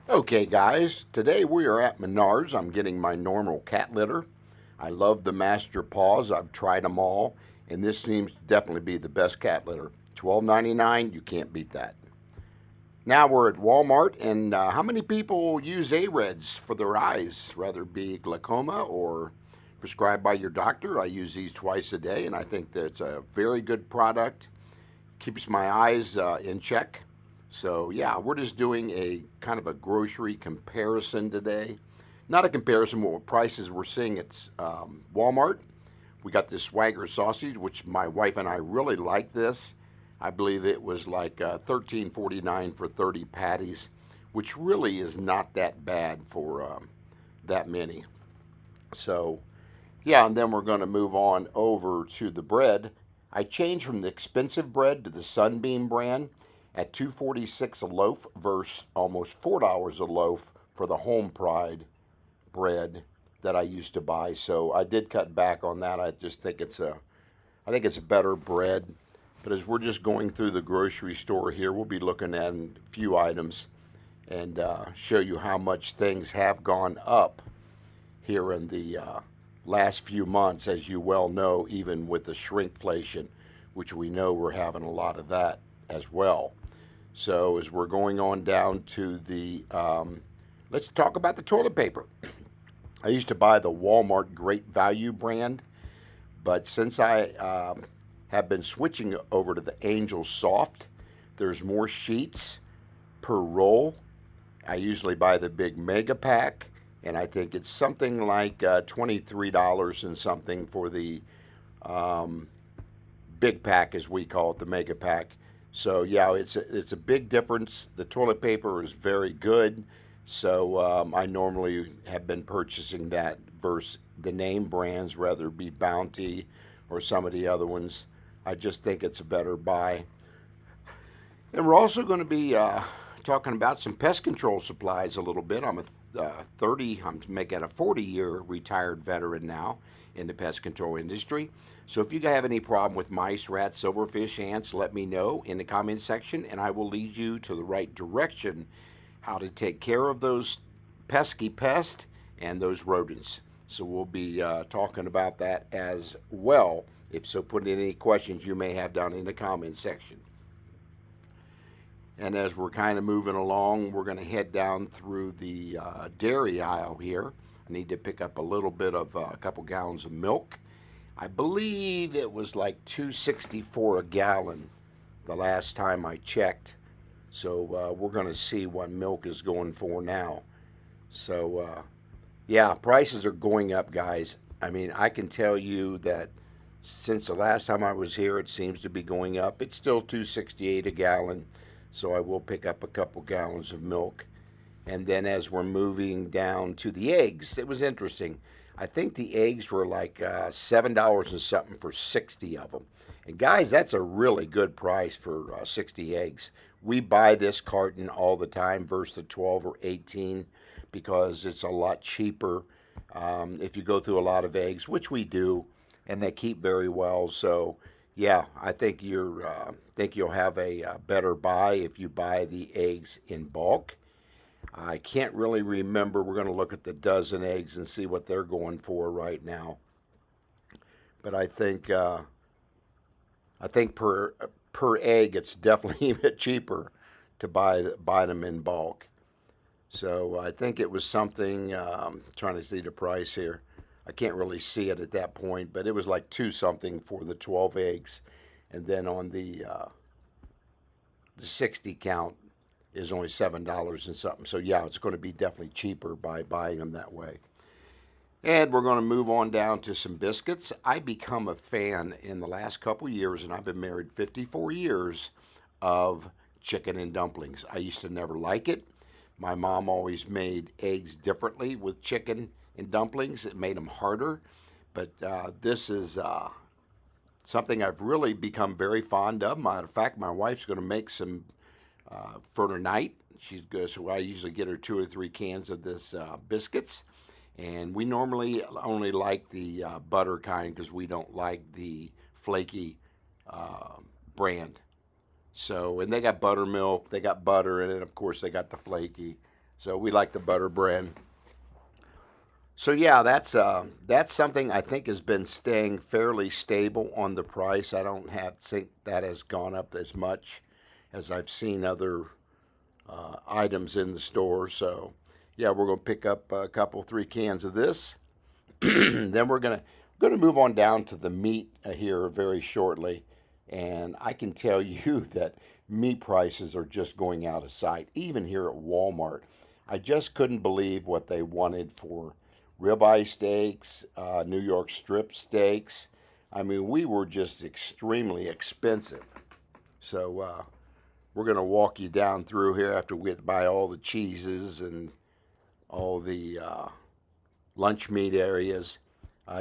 Okay, guys, today we are at Menards. I'm getting my normal cat litter. I love the Master Paws. I've tried them all, and this seems to definitely be the best cat litter. $12.99, you can't beat that. Now we're at Walmart, and how many people use A-Reds for their eyes, whether it be glaucoma or prescribed by your doctor? I use these twice a day, and I think that it's a very good product. Keeps my eyes in check. So yeah, we're just doing a kind of a grocery comparison today. Not a comparison with what prices we're seeing at Walmart. We got this Swagger sausage, which my wife and I really like this. I believe it was like $13.49 for 30 patties, which really is not that bad for that many. So yeah, and then we're going to move on over to the bread. I changed from the expensive bread to the Sunbeam brand at $2.46 a loaf versus almost $4 a loaf for the Home Pride bread that I used to buy. So I did cut back on that. I just think I think it's a better bread. But as we're just going through the grocery store here, we'll be looking at a few items and show you how much things have gone up here in the last few months, as you well know, even with the shrinkflation, which we know we're having a lot of that as well. So as we're going on down to let's talk about the toilet paper. I used to buy the Walmart Great Value brand, but since I have been switching over to the Angel Soft, there's more sheets per roll. I usually buy the big mega pack, and I think it's something like $23 and something for the um, big pack, as we call it, the mega pack. So yeah, it's a big difference. The toilet paper is very good, so I normally have been purchasing that versus the name brands, whether it be Bounty or some of the other ones. I just think it's a better buy. And we're also going to be talking about some pest control supplies a little bit. I'm making a 40-year retired veteran now in the pest control industry. So if you have any problem with mice, rats, silverfish, ants, let me know in the comment section, and I will lead you to the right direction how to take care of those pesky pests and those rodents. So we'll be talking about that as well. If so, put in any questions you may have down in the comment section. And as we're kind of moving along, we're going to head down through the dairy aisle here. I need to pick up a little bit of a couple gallons of milk. I believe it was like 2.64 a gallon the last time I checked. So we're going to see what milk is going for now. So yeah, prices are going up, guys. I mean, I can tell you that since the last time I was here, it seems to be going up. It's still 2.68 a gallon, so I will pick up a couple gallons of milk. And then as we're moving down to the eggs, it was interesting. I think the eggs were like $7 and something for 60 of them. And guys, that's a really good price for 60 eggs. We buy this carton all the time versus the 12 or 18 because it's a lot cheaper if you go through a lot of eggs, which we do, and they keep very well. So yeah, I think you'll have a better buy if you buy the eggs in bulk. I can't really remember. We're going to look at the dozen eggs and see what they're going for right now. But I think per egg, it's definitely a bit cheaper to buy them in bulk. So I think it was something. Trying to see the price here. I can't really see it at that point, but it was like two something for the 12 eggs, and then on the 60 count is only $7 and something. So yeah, it's going to be definitely cheaper by buying them that way. And we're going to move on down to some biscuits. I become a fan in the last couple years, and I've been married 54 years, of chicken and dumplings. I used to never like it. My mom always made eggs differently with chicken and dumplings. It made them harder. But this is something I've really become very fond of. Matter of fact, my wife's going to make some for tonight. She's good, so I usually get her 2 or 3 cans of this biscuits. And we normally only like the butter kind because we don't like the flaky brand. So, and they got buttermilk, they got butter in it. Of course, they got the flaky. So we like the butter brand. So yeah, that's something I think has been staying fairly stable on the price. I don't think that has gone up as much as I've seen other items in the store. So yeah, we're gonna pick up a couple, 3 cans of this. Then we're gonna move on down to the meat here very shortly, and I can tell you that meat prices are just going out of sight. Even here at Walmart, I just couldn't believe what they wanted for ribeye steaks, New York strip steaks. I mean, we were just extremely expensive. So we're gonna walk you down through here after we buy all the cheeses and all the lunch meat areas.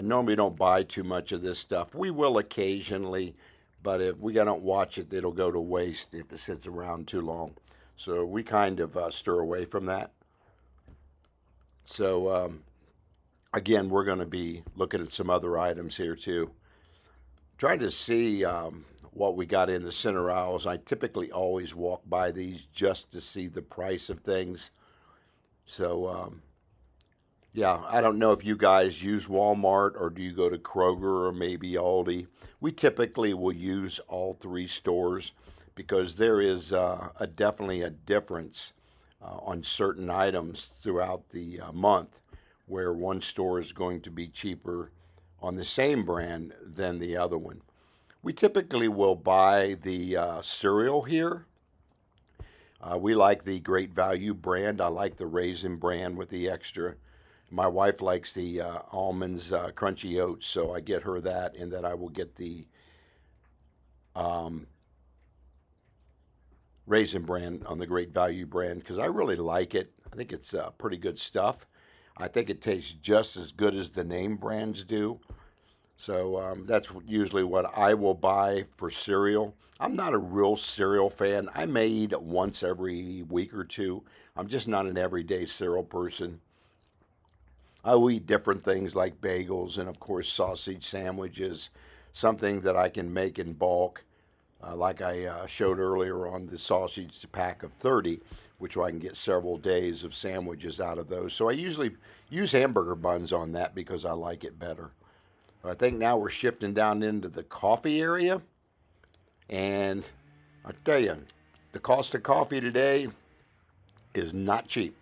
Normally don't buy too much of this stuff. We will occasionally, but if we don't watch it, it'll go to waste if it sits around too long. So we kind of stir away from that. So again, we're going to be looking at some other items here too. Trying to see what we got in the center aisles. I typically always walk by these just to see the price of things. So yeah, I don't know if you guys use Walmart or do you go to Kroger or maybe Aldi. We typically will use all 3 stores because there is definitely a difference on certain items throughout the month where one store is going to be cheaper on the same brand than the other one. We typically will buy the cereal here. We like the Great Value brand. I like the Raisin brand with the extra. My wife likes the almonds, crunchy oats, so I get her that, and then I will get the um, Raisin brand on the Great Value brand because I really like it. I think it's pretty good stuff. I think it tastes just as good as the name brands do. So that's usually what I will buy for cereal. I'm not a real cereal fan. I may eat it once every week or two. I'm just not an everyday cereal person. I will eat different things like bagels and, of course, sausage sandwiches, something that I can make in bulk, like I showed earlier on the sausage pack of 30, which I can get several days of sandwiches out of those. So I usually use hamburger buns on that because I like it better. I think now we're shifting down into the coffee area. And I tell you, the cost of coffee today is not cheap.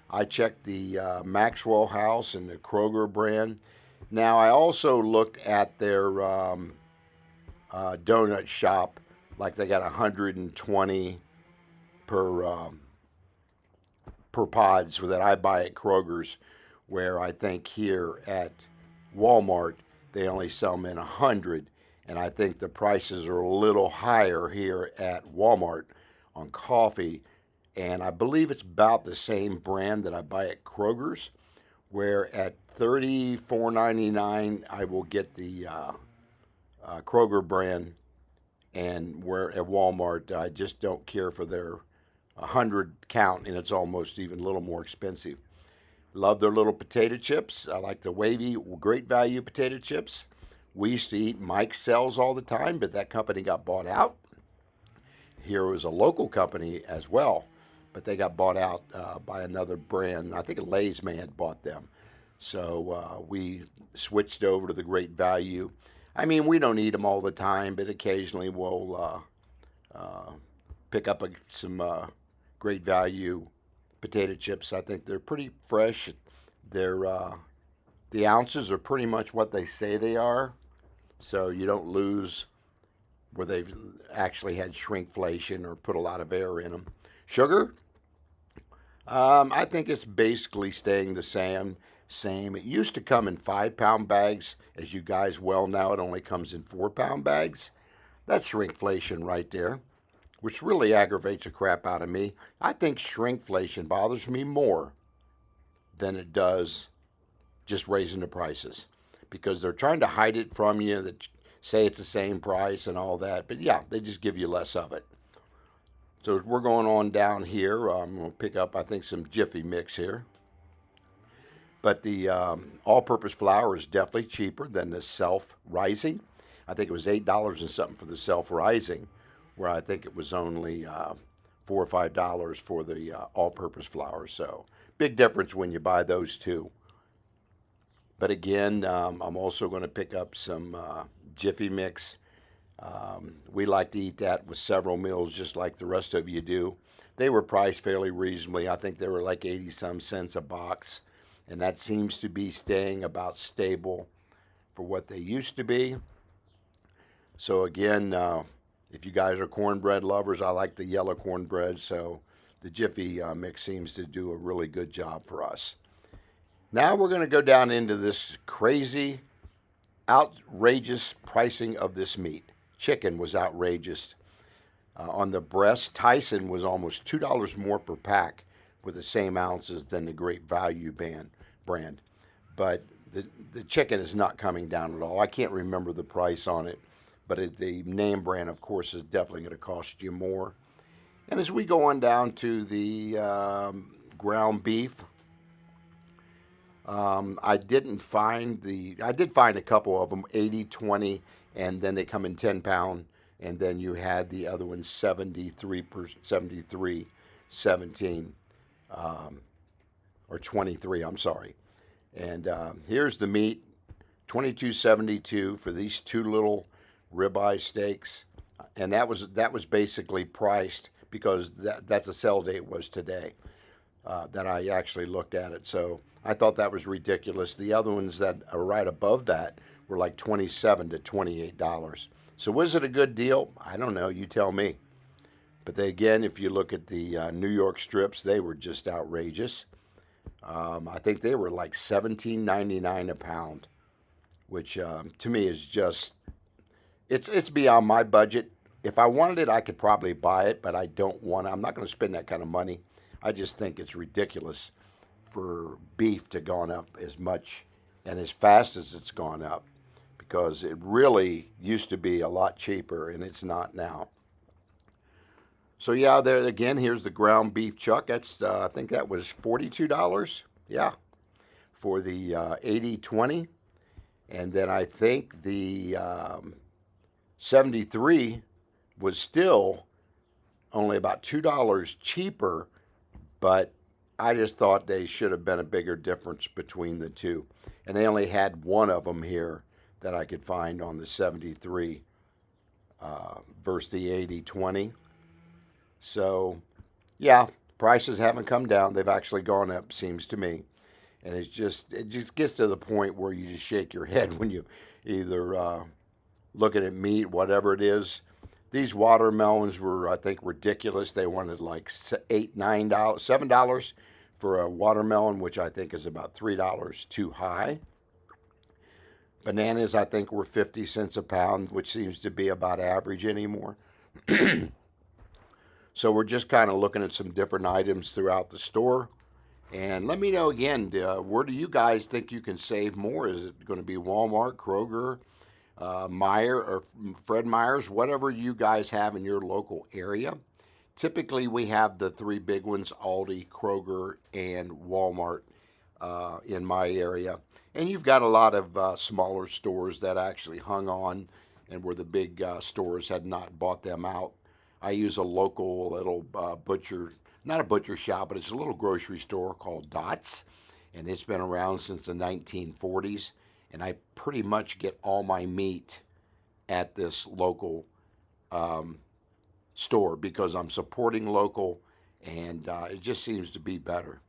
I checked the Maxwell House and the Kroger brand. Now, I also looked at their donut shop, like they got 120 per pods that I buy at Kroger's, where I think here at Walmart they only sell them in 100, and I think the prices are a little higher here at Walmart on coffee, and I believe it's about the same brand that I buy at Kroger's, where at $34.99 I will get the Kroger brand, and where at Walmart I just don't care for their 100 count, and it's almost even a little more expensive. Love their little potato chips. I like the wavy, Great Value potato chips. We used to eat Mike's Cells all the time, but that company got bought out. Here was a local company as well, but they got bought out by another brand. I think Lay's may had bought them. So we switched over to the Great Value. I mean, we don't eat them all the time, but occasionally we'll pick up some Great Value potato chips. I think they're pretty fresh. They're the ounces are pretty much what they say they are, so you don't lose where they've actually had shrinkflation or put a lot of air in them. Sugar, I think it's basically staying the same. Same. It used to come in 5 pound bags. As you guys well know, it only comes in 4 pound bags. That's shrinkflation right there, which really aggravates the crap out of me. I think shrinkflation bothers me more than it does just raising the prices because they're trying to hide it from you, that say it's the same price and all that. But yeah, they just give you less of it. So we're going on down here. I'm going to pick up, I think, some Jiffy Mix here. But the all-purpose flour is definitely cheaper than the self-rising. I think it was $8 and something for the self-rising, where I think it was only $4 or $5 for the all-purpose flour. So big difference when you buy those two. But again, I'm also going to pick up some Jiffy Mix. We like to eat that with several meals just like the rest of you do. They were priced fairly reasonably. I think they were like 80 some cents a box. And that seems to be staying about stable for what they used to be. So again, if you guys are cornbread lovers, I like the yellow cornbread. So the Jiffy Mix seems to do a really good job for us. Now we're going to go down into this crazy, outrageous pricing of this meat. Chicken was outrageous. On the breast, Tyson was almost $2 more per pack with the same ounces than the Great Value brand. But the chicken is not coming down at all. I can't remember the price on it, but the name brand, of course, is definitely going to cost you more. And as we go on down to the ground beef, I did find a couple of them, 80, 20, and then they come in 10-pound, and then you had the other ones 73, 17, or 23, I'm sorry. And here's the meat, $22.72 for these two little ribeye steaks, and that was basically priced because that's the sell date was today that I actually looked at it. So I thought that was ridiculous. The other ones that are right above that were like $27 to $28. So was it a good deal? I don't know. You tell me. But again, if you look at the New York strips, they were just outrageous. I think they were like $17.99 a pound, which to me is just it's beyond my budget. If I wanted it, I could probably buy it, but I don't want it. I'm not going to spend that kind of money. I just think it's ridiculous for beef to gone up as much and as fast as it's gone up, because it really used to be a lot cheaper and it's not now. So yeah, there again, here's the ground beef chuck. That's I think that was $42. Yeah, for the 80/20, and then I think the 73 was still only about $2 cheaper, but I just thought they should have been a bigger difference between the two. And they only had one of them here that I could find on the 73 versus the 80/20. So, yeah, prices haven't come down. They've actually gone up, seems to me. And it just gets to the point where you just shake your head when you either looking at meat, whatever it is. These watermelons were, I think, ridiculous. They wanted like $8, $9, $7 for a watermelon, which I think is about $3 too high. Bananas, I think, were 50 cents a pound, which seems to be about average anymore. So we're just kind of looking at some different items throughout the store. And let me know again, where do you guys think you can save more? Is it going to be Walmart, Kroger, Meyer, or Fred Meyer's, whatever you guys have in your local area? Typically, we have the three big ones, Aldi, Kroger, and Walmart in my area. And you've got a lot of smaller stores that actually hung on and where the big stores had not bought them out. I use a local little butcher, not a butcher shop, but it's a little grocery store called Dots, and it's been around since the 1940s, and I pretty much get all my meat at this local store because I'm supporting local, and it just seems to be better.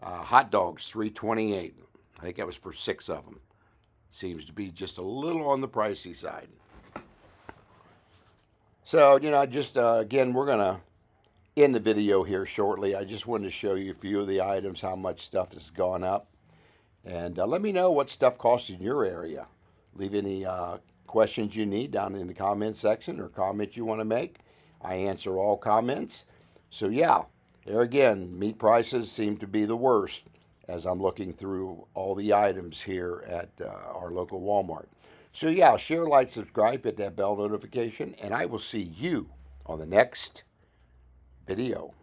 Hot dogs, $3.28. I think that was for 6 of them. Seems to be just a little on the pricey side. So, just again, we're going to end the video here shortly. I just wanted to show you a few of the items, how much stuff has gone up. And let me know what stuff costs in your area. Leave any questions you need down in the comment section or comments you want to make. I answer all comments. So, yeah, there again, meat prices seem to be the worst as I'm looking through all the items here at our local Walmart. So yeah, share, like, subscribe, hit that bell notification, and I will see you on the next video.